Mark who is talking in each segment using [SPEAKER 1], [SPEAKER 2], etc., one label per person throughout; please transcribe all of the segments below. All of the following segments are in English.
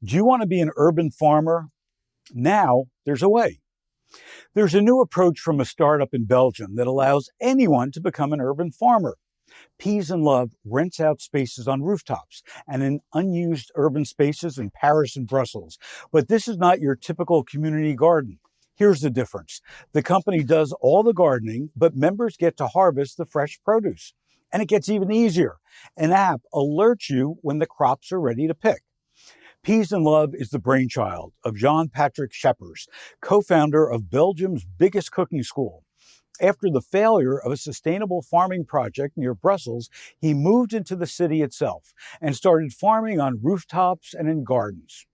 [SPEAKER 1] Do you want to be an urban farmer? Now there's a way. There's a new approach from a startup in Belgium that allows anyone to become an urban farmer. Peas&Love rents out spaces on rooftops and in unused urban spaces in Paris and Brussels. But this is not your typical community garden. Here's the difference. The company does all the gardening, but members get to harvest the fresh produce. And it gets even easier. An app alerts you when the crops are ready to pick. Peas&Love is the brainchild of Jean-Patrick Scheepers, co-founder of Belgium's biggest cooking school. After the failure of a sustainable farming project near Brussels, he moved into the city itself and started farming on rooftops and in gardens.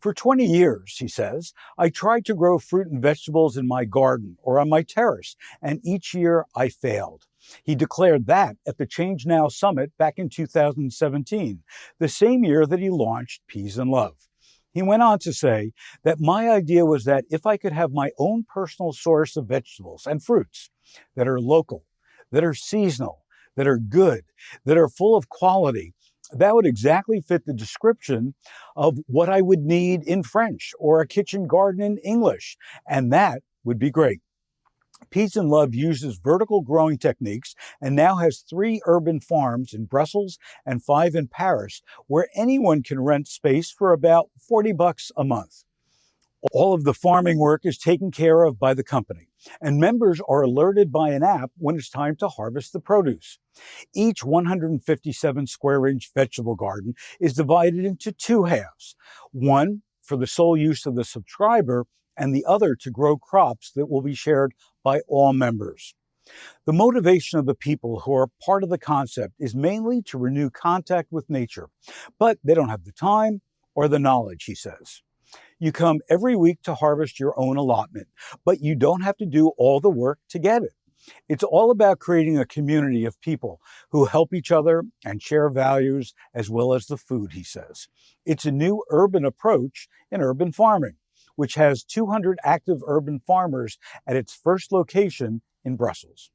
[SPEAKER 1] For 20 years, he says, I tried to grow fruit and vegetables in my garden or on my terrace, and each year I failed. He declared that at the Change Now Summit back in 2017, the same year that he launched Peas&Love. He went on to say that my idea was that if I could have my own personal source of vegetables and fruits that are local, that are seasonal, that are good, that are full of quality, that would exactly fit the description of what I would need in French or a kitchen garden in English, and that would be great. Peas&Love uses vertical growing techniques and now has 3 urban farms in Brussels and 5 in Paris, where anyone can rent space for about $40 a month. All of the farming work is taken care of by the company, and members are alerted by an app when it's time to harvest the produce. Each 157 square inch vegetable garden is divided into 2 halves, one for the sole use of the subscriber and the other to grow crops that will be shared by all members. The motivation of the people who are part of the concept is mainly to renew contact with nature, but they don't have the time or the knowledge, he says. You come every week to harvest your own allotment, but you don't have to do all the work to get it. It's all about creating a community of people who help each other and share values as well as the food, he says. It's a new urban approach in urban farming, which has 200 active urban farmers at its first location in Brussels.